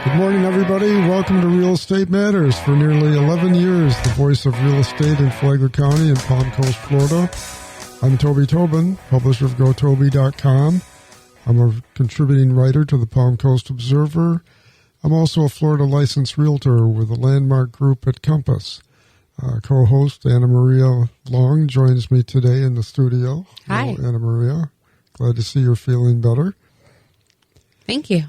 Good morning, everybody. Welcome to Real Estate Matters. For nearly 11 years, the voice of real estate in Flagler County and Palm Coast, Florida. I'm Toby Tobin, publisher of GoToby.com. I'm a contributing writer to the Palm Coast Observer. I'm also a Florida licensed realtor with the Landmark Group at Compass. Co-host Anna Maria Long joins me today in the studio. Hi. Hello, Anna Maria. Glad to see you're feeling better. Thank you.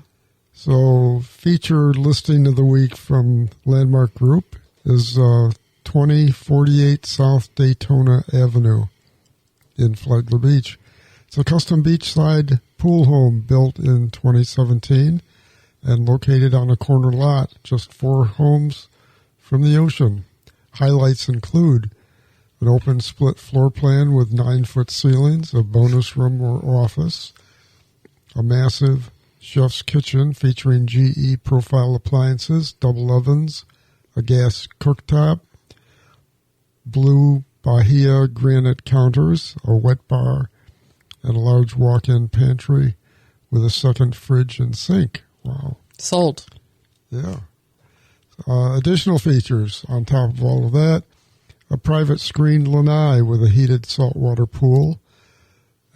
So, featured listing of the week from Landmark Group is 2048 South Daytona Avenue in Flagler Beach. It's a custom beachside pool home built in 2017 and located on a corner lot, just 4 homes from the ocean. Highlights include an open split floor plan with 9-foot ceilings, a bonus room or office, a massive chef's kitchen featuring GE profile appliances, double ovens, a gas cooktop, blue Bahia granite counters, a wet bar, and a large walk-in pantry with a second fridge and sink. Wow. Sold. Yeah. Additional features on top of all of that, a private screened lanai with a heated saltwater pool,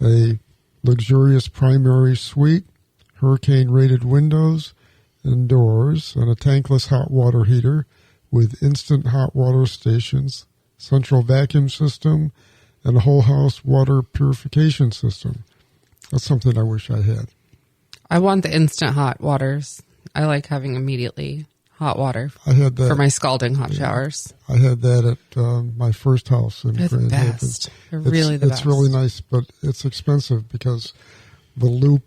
a luxurious primary suite, hurricane-rated windows and doors, and a tankless hot water heater with instant hot water stations, central vacuum system, and a whole house water purification system. That's something I wish I had. I want the instant hot waters. I like having immediately hot water I had that for my scalding hot showers. I had that at my first house in They're the Grand best. Haven. They're really the best. It's really nice, but it's expensive because the loop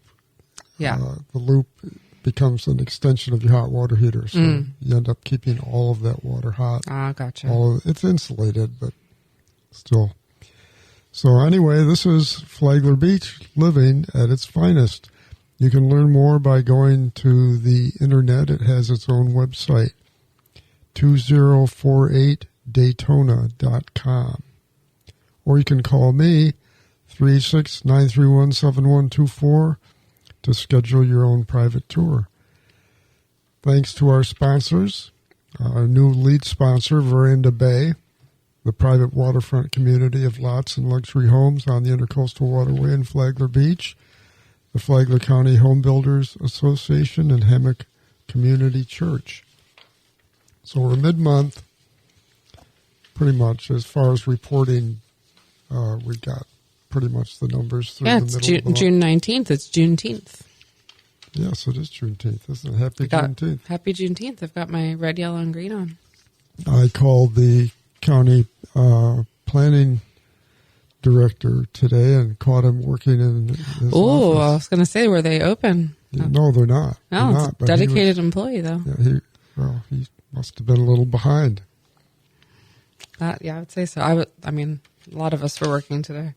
becomes an extension of your hot water heater, so you end up keeping all of that water hot. Ah, gotcha. It's insulated, but still. So anyway, this is Flagler Beach living at its finest. You can learn more by going to the internet. It has its own website, 2048daytona.com. Or you can call me, 369317124, to schedule your own private tour. Thanks to our sponsors, our new lead sponsor, Veranda Bay, the private waterfront community of lots and luxury homes on the Intercoastal Waterway in Flagler Beach, the Flagler County Home Builders Association, and Hammock Community Church. So we're mid-month, pretty much, as far as reporting. We got pretty much the numbers through the middle of the month. June 19th. It's Juneteenth. Yes, it is Juneteenth, isn't it? Happy Juneteenth. Happy Juneteenth. I've got my red, yellow, and green on. I called the county planning director today and caught him working in his office. I was going to say, were they open? No, they're not. No, they're it's a dedicated employee, though. Yeah, he must have been a little behind. I would say so. I mean, a lot of us were working today.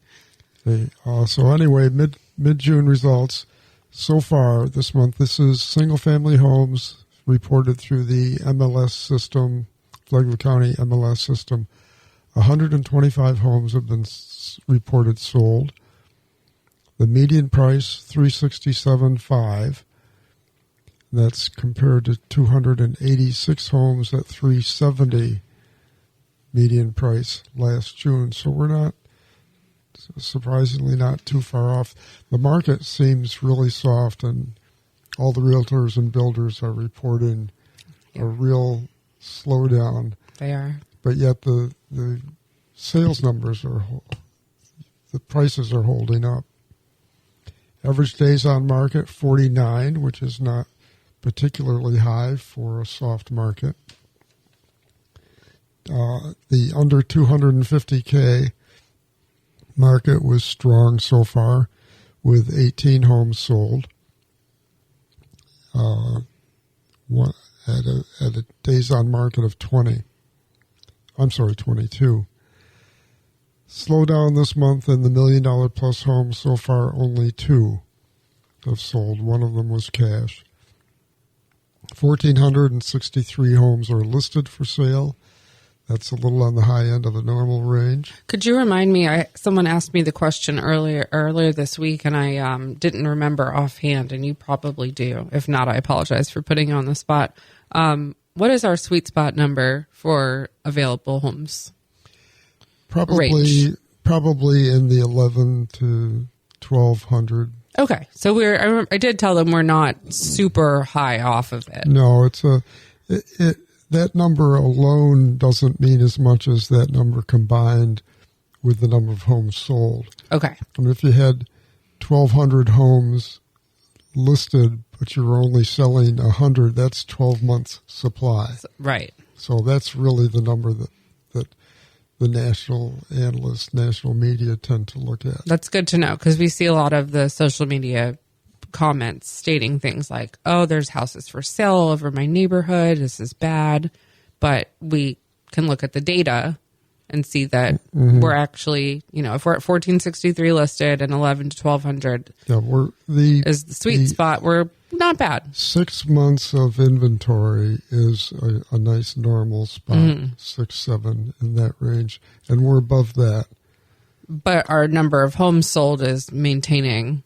So anyway, mid-June results so far this month. This is single-family homes reported through the MLS system, Flagler County MLS system. 125 homes have been reported sold. The median price, $367,500. That's compared to 286 homes at $370,000 median price last June. So we're not, surprisingly, not too far off. The market seems really soft, and all the realtors and builders are reporting a real slowdown. They are. But yet the sales numbers the prices are holding up. Average days on market, 49, which is not particularly high for a soft market. The under 250K market was strong so far, with 18 homes sold. At a days on market of 22. Slowdown this month in the $1 million plus homes. So far, only 2 have sold. One of them was cash. 1,463 homes are listed for sale. That's a little on the high end of the normal range. Could you remind me? Someone asked me the question earlier this week, and I didn't remember offhand, and you probably do. If not, I apologize for putting you on the spot. What is our sweet spot number for available homes? Probably in the 11 to 1,200. Okay, so I did tell them we're not super high off of it. No, that number alone doesn't mean as much as that number combined with the number of homes sold. Okay. I mean, if you had 1,200 homes listed, but you're only selling 100, that's 12 months supply. Right. So that's really the number that the national analysts, national media tend to look at. That's good to know, because we see a lot of the social media comments stating things like, oh, there's houses for sale all over my neighborhood, this is bad. But we can look at the data and see that we're actually, if we're at 1463 listed and 11 to 1,200 is the sweet spot, we're not bad. 6 months of inventory is a nice normal spot, 6, 7 in that range, and we're above that. But our number of homes sold is maintaining.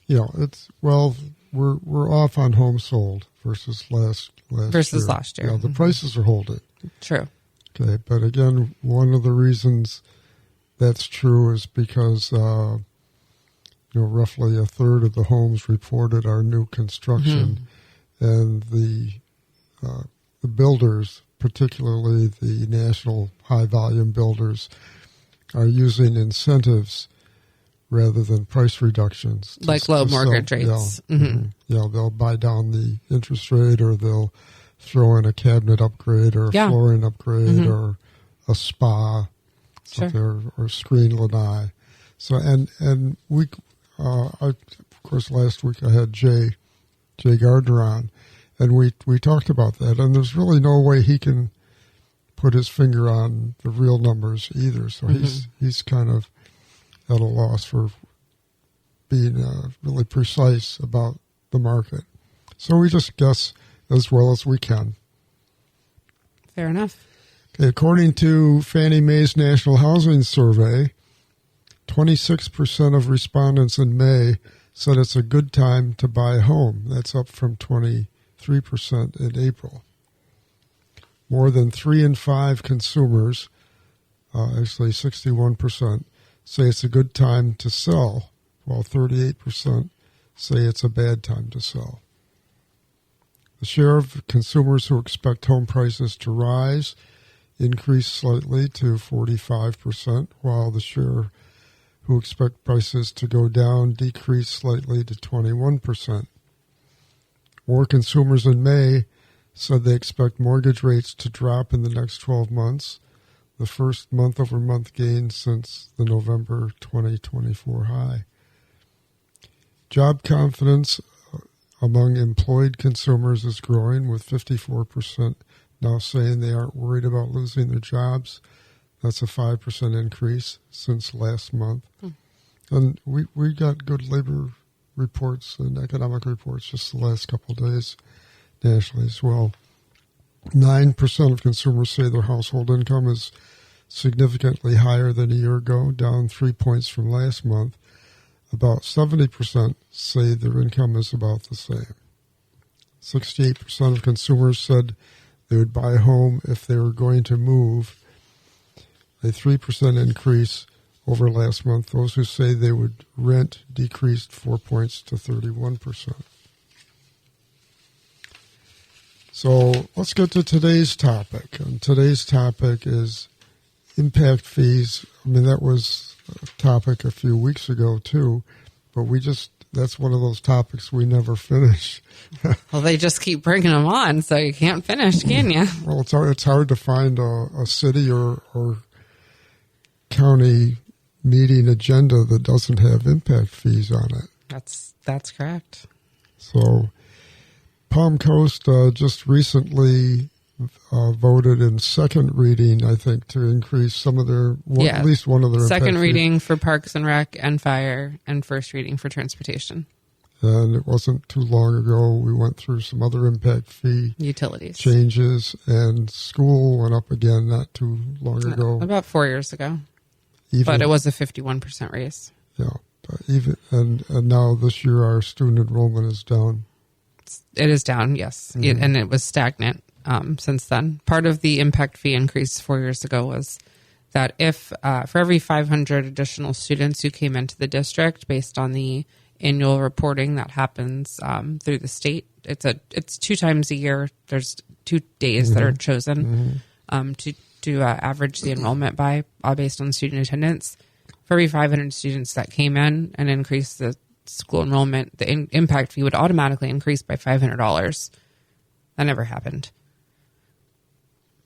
We're off on homes sold versus last year. Yeah, the prices are holding. True. Okay, but again, one of the reasons that's true is because roughly a third of the homes reported are new construction, and the builders, particularly the national high volume builders, are using incentives rather than price reductions. Like low mortgage rates. They'll buy down the interest rate, or they'll throw in a cabinet upgrade or a flooring upgrade or a spa, or screen lanai. So, and we, of course, last week I had Jay Gardner on, and we talked about that, and there's really no way he can put his finger on the real numbers either. So he's kind of at a loss for being really precise about the market. So we just guess as well as we can. Fair enough. Okay, according to Fannie Mae's National Housing Survey, 26% of respondents in May said it's a good time to buy a home. That's up from 23% in April. More than 3 in 5 consumers, actually 61%, say it's a good time to sell, while 38% say it's a bad time to sell. The share of consumers who expect home prices to rise increased slightly to 45%, while the share who expect prices to go down decreased slightly to 21%. More consumers in May said they expect mortgage rates to drop in the next 12 months, the first month-over-month gain since the November 2024 high. Job confidence among employed consumers is growing, with 54% now saying they aren't worried about losing their jobs. That's a 5% increase since last month. And we got good labor reports and economic reports just the last couple of days nationally as well. 9% of consumers say their household income is significantly higher than a year ago, down 3 points from last month. About 70% say their income is about the same. 68% of consumers said they would buy a home if they were going to move, a 3% increase over last month. Those who say they would rent decreased 4 points to 31%. So let's get to today's topic. And today's topic is impact fees. I mean, that was a topic a few weeks ago too, but that's one of those topics we never finish. Well, they just keep bringing them on, so you can't finish, can you? Well, it's hard to find a city or county meeting agenda that doesn't have impact fees on it. That's correct. So Palm Coast just recently voted in second reading, I think, to increase some of their, at least one of their second impact reading for Parks and Rec and Fire, and first reading for Transportation. And it wasn't too long ago we went through some other impact fee utilities changes, and school went up again not too long ago. About 4 years ago. But it was a 51% raise. Yeah. And now this year our student enrollment is down. It is down, yes. Mm-hmm. And it was stagnant since then. Part of the impact fee increase 4 years ago was that if for every 500 additional students who came into the district based on the annual reporting that happens through the state, it's 2 times a year. There's 2 days mm-hmm. that are chosen to average the enrollment by based on student attendance. For every 500 students that came in and increased the school enrollment, the impact fee would automatically increase by $500. That never happened.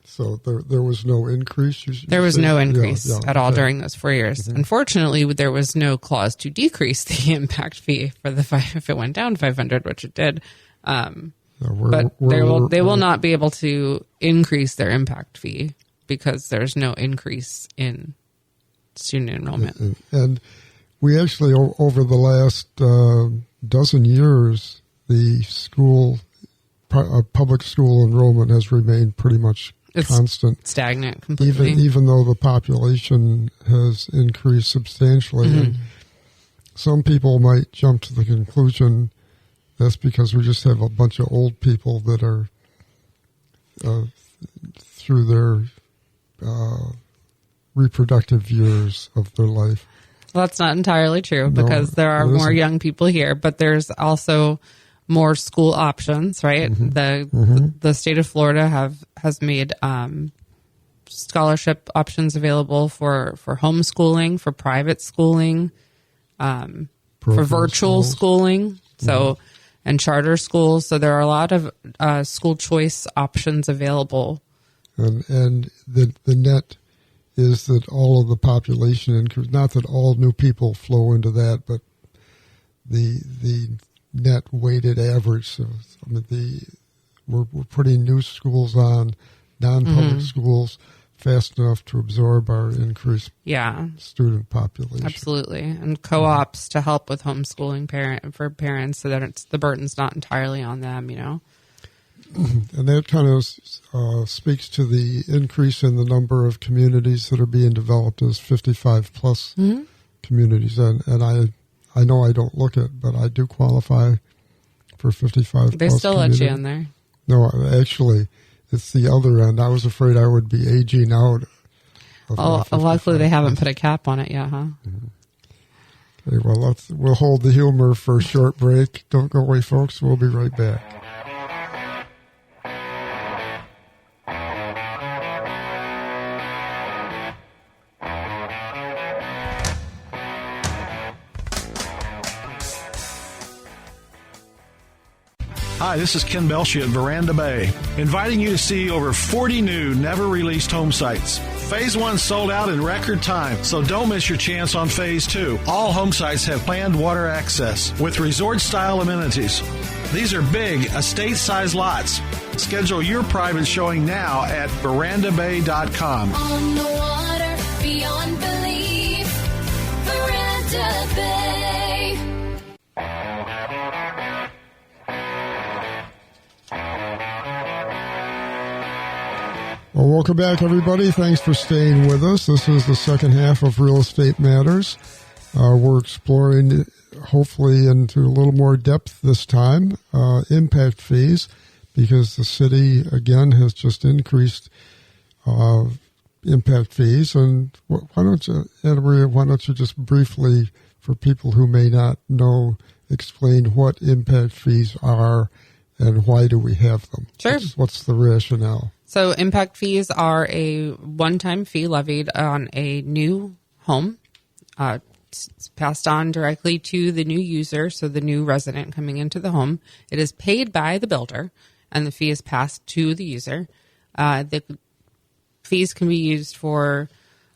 So there was no increase? There was no increase at all during those 4 years. Mm-hmm. Unfortunately, there was no clause to decrease the impact fee for if it went down 500, which it did. But they will not be able to increase their impact fee because there's no increase in student enrollment. And we actually, over the last dozen years, the public school enrollment has remained pretty much constant. Stagnant completely. Even though the population has increased substantially. Mm-hmm. And some people might jump to the conclusion that's because we just have a bunch of old people that are through their reproductive years of their life. Well, that's not entirely true because there are more young people here, but there's also more school options, right? Mm-hmm. The state of Florida has made scholarship options available for homeschooling, for private schooling, for virtual schooling, so and charter schools. So there are a lot of school choice options available. And the net is that all of the population increase, not that all new people flow into that, but the net weighted average. So, we're putting new schools on, non-public schools, fast enough to absorb our increased student population. Absolutely. And co-ops to help with homeschooling for parents so that the burden's not entirely on them, And that kind of speaks to the increase in the number of communities that are being developed as 55-plus communities. And I know I don't look it, but I do qualify for 55-plus. They still let you in there. No, actually, it's the other end. I was afraid I would be aging out. Luckily they haven't put a cap on it yet, huh? Mm-hmm. Okay, well, we'll hold the humor for a short break. Don't go away, folks. We'll be right back. Hi, this is Ken Belshey at Veranda Bay, inviting you to see over 40 new, never-released home sites. Phase 1 sold out in record time, so don't miss your chance on Phase 2. All home sites have planned water access with resort-style amenities. These are big, estate-sized lots. Schedule your private showing now at verandabay.com. On the water, beyond belief, Veranda Bay. Well, welcome back, everybody. Thanks for staying with us. This is the second half of Real Estate Matters. We're exploring, hopefully, into a little more depth this time, impact fees, because the city, again, has just increased impact fees. And why don't you, Anna Maria, why don't you just briefly, for people who may not know, explain what impact fees are and why do we have them? Sure. What's the rationale? So impact fees are a one-time fee levied on a new home. It's passed on directly to the new user, so the new resident coming into the home. It is paid by the builder, and the fee is passed to the user. The fees can be used for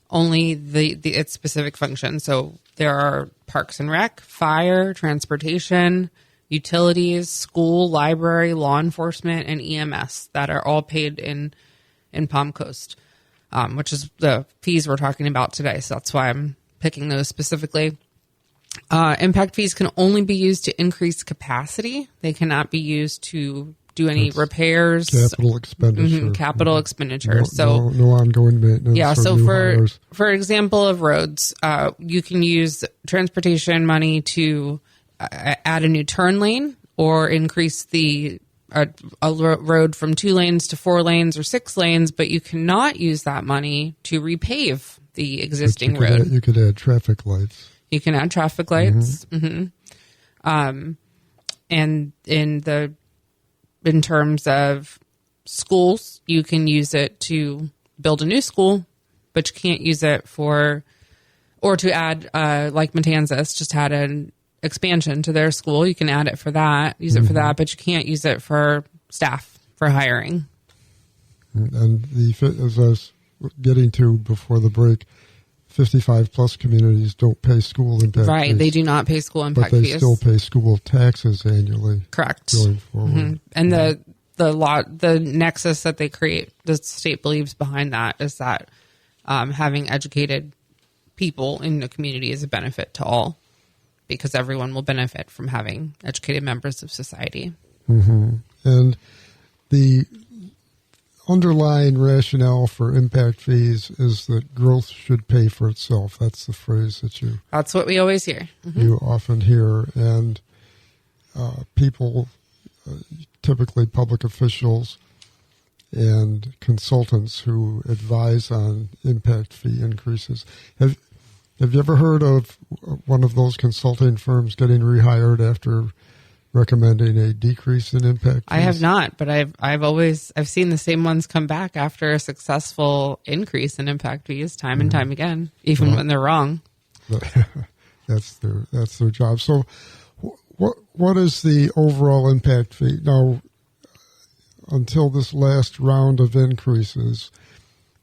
only its specific function. So there are parks and rec, fire, transportation, utilities, school, library, law enforcement, and EMS that are all paid in Palm Coast, which is the fees we're talking about today. So that's why I'm picking those specifically. Impact fees can only be used to increase capacity. They cannot be used to do any repairs. Capital expenditure. Capital expenditures. No ongoing maintenance. Yeah. Or So new hires. for example of roads, you can use transportation money to add a new turn lane or increase a road from 2 lanes to 4 lanes or 6 lanes, but you cannot use that money to repave the existing road. You could add traffic lights. You can add traffic lights. And in terms of schools, you can use it to build a new school, but you can't use it or to add, like Matanzas just had an expansion to their school. You can add it for that, use it for that, but you can't use it for staff, for hiring. And as I was getting to before the break, 55 plus communities don't pay school impact Right, fees, they do not pay school impact but they fees. still pay school taxes annually. Correct. Going forward. And the nexus that they create, the state believes behind that is that having educated people in the community is a benefit to all, because everyone will benefit from having educated members of society. And the underlying rationale for impact fees is that growth should pay for itself. That's the phrase that That's what we always hear. you often hear. And people, typically public officials and consultants who advise on impact fee increases. Have you ever heard of one of those consulting firms getting rehired after recommending a decrease in impact fees? I have not, but I've seen the same ones come back after a successful increase in impact fees time and time again, even when they're wrong. That's their job. So what is the overall impact fee? Now, until this last round of increases,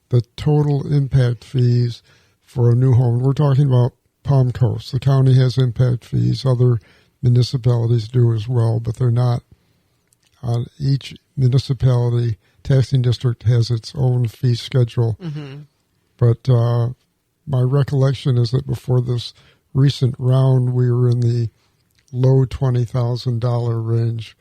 the total impact fees for a new home, we're talking about Palm Coast. The county has impact fees. Other municipalities do as well, but they're not on each municipality. Taxing district has its own fee schedule. But my recollection is that before this recent round, we were in the low $20,000 range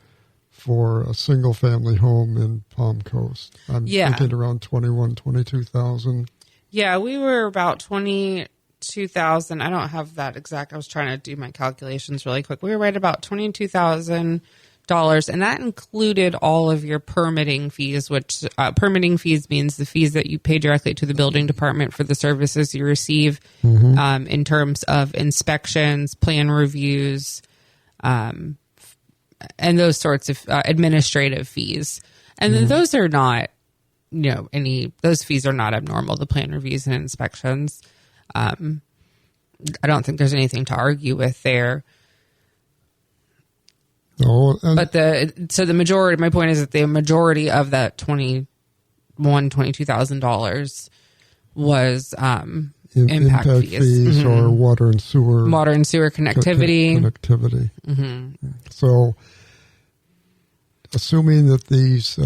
for a single family home in Palm Coast. I'm thinking around 21, 22,000. Yeah, we were about 22,000. I don't have that exact. I was trying to do my calculations really quick. We were right about $22,000, and that included all of your permitting fees, which permitting fees means the fees that you pay directly to the building department for the services you receive in terms of inspections, plan reviews, and those sorts of administrative fees. And then those are not, those fees are not abnormal, the plan reviews and inspections. I don't think there's anything to argue with there. No, But the majority, my point is that the majority of that $22,000 was impact fees or water and sewer connectivity. So, assuming that these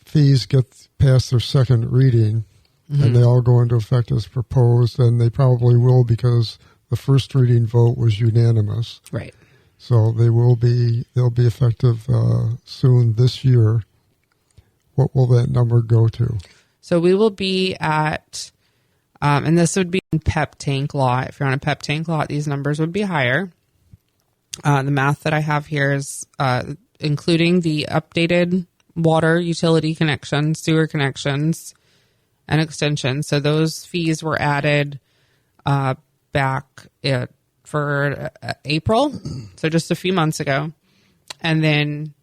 fees get past their second reading and they all go into effect as proposed, and they probably will because the first reading vote was unanimous. Right. So they'll be effective soon this year. What will that number go to? So we will be at, and this would be in PEP tank lot. If you're on a PEP tank lot, these numbers would be higher. The math that I have here is including the updated water utility connections, sewer connections, and extensions. So those fees were added back for April, so just a few months ago. And then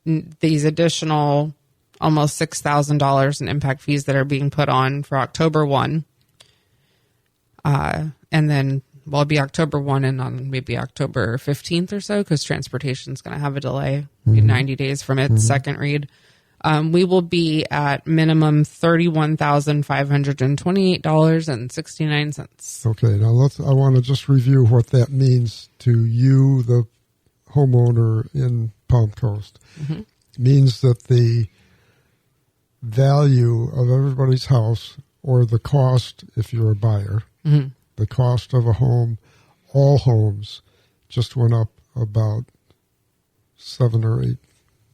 these additional almost $6,000 in impact fees that are being put on for October 1. And then it'll be October 1 and on maybe October 15th or so, because transportation is going to have a delay, 90 days from its second read. We will be at minimum $31,528.69. Okay, now I want to just review what that means to you, the homeowner in Palm Coast. It means that the value of everybody's house, or the cost if you're a buyer, the cost of a home all homes just went up about $7,000 or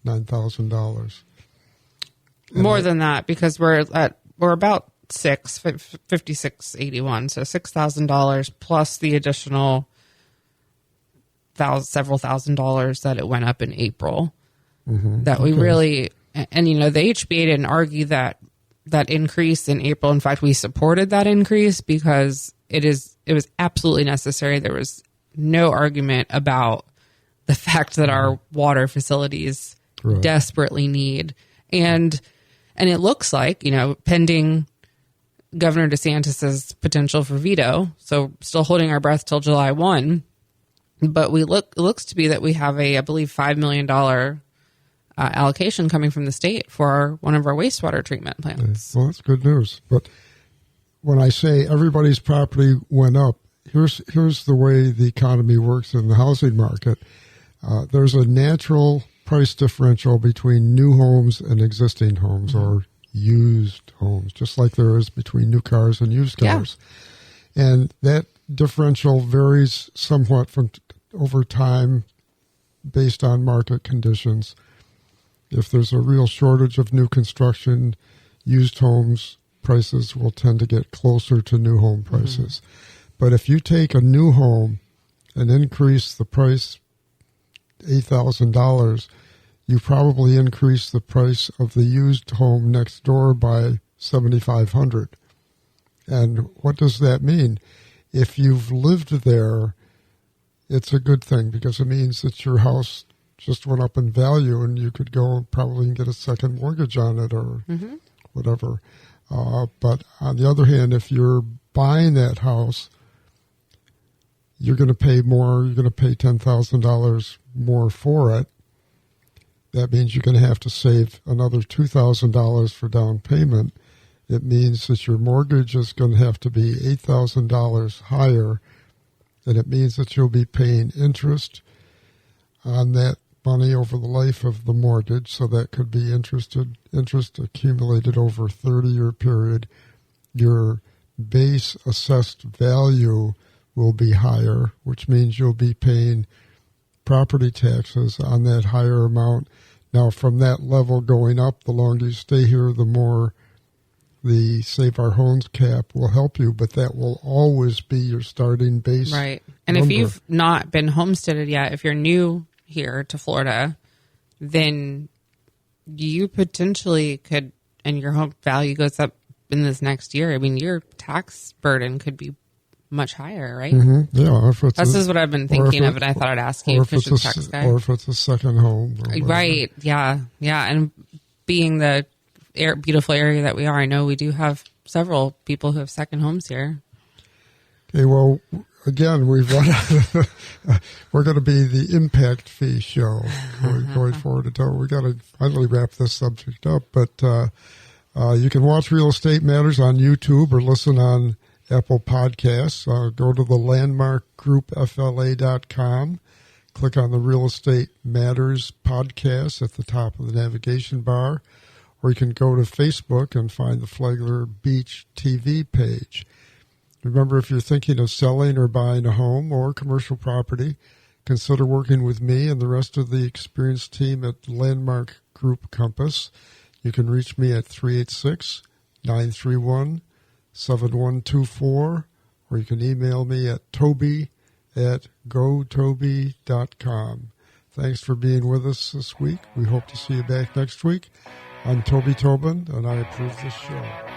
$9,000. More than that, because we're about 5681, so $6,000 plus the additional several $1,000s that it went up in April. That we really, and you know, the HBA didn't argue that increase in April. In fact, we supported that increase because it was absolutely necessary. There was no argument about the fact that our water facilities desperately need, and it looks like, you know, pending Governor DeSantis's potential for veto, so still holding our breath till July 1. But it looks to be that we have I believe, $5 million allocation coming from the state for one of our wastewater treatment plants. Well, that's good news. But when I say everybody's property went up, here's the way the economy works in the housing market. There's a natural price differential between new homes and existing homes or used homes, just like there is between new cars and used cars. Yeah. And that differential varies somewhat from over time based on market conditions. If there's a real shortage of new construction, used homes prices will tend to get closer to new home prices. But if you take a new home and increase the price $8,000, you probably increase the price of the used home next door by $7,500. And what does that mean? If you've lived there, it's a good thing because it means that your house just went up in value and you could go and probably get a second mortgage on it or whatever. But on the other hand, if you're buying that house, you're going to pay more. You're going to pay $10,000 more for it. That means you're going to have to save another $2,000 for down payment. It means that your mortgage is going to have to be $8,000 higher, and it means that you'll be paying interest on that money over the life of the mortgage. So that could be interest accumulated over a 30-year period. Your base assessed value will be higher, which means you'll be paying property taxes on that higher amount. Now, from that level going up, the longer you stay here, the more the Save Our Homes cap will help you, but that will always be your starting base. Right. And number. If you've not been homesteaded yet, if you're new here to Florida, then you potentially could, and your home value goes up in this next year. I mean, your tax burden could be much higher, right? Yeah. This is what I've been thinking of, and I thought I'd ask you because you're the tax guy. Or if it's a second home. Right. Yeah. Yeah. And being the beautiful area that we are, I know we do have several people who have second homes here. Okay, well, again, we're going to be the impact fee show going forward. We got to finally wrap this subject up, but you can watch Real Estate Matters on YouTube or listen on Apple Podcasts. Go to the landmarkgroupfla.com. Click on the Real Estate Matters podcast at the top of the navigation bar, or you can go to Facebook and find the Flagler Beach TV page. Remember, if you're thinking of selling or buying a home or commercial property, consider working with me and the rest of the experienced team at Landmark Group Compass. You can reach me at 386-931-7124, or you can email me at toby@gotoby.com. Thanks for being with us this week. We hope to see you back next week. I'm Toby Tobin, and I approve this show.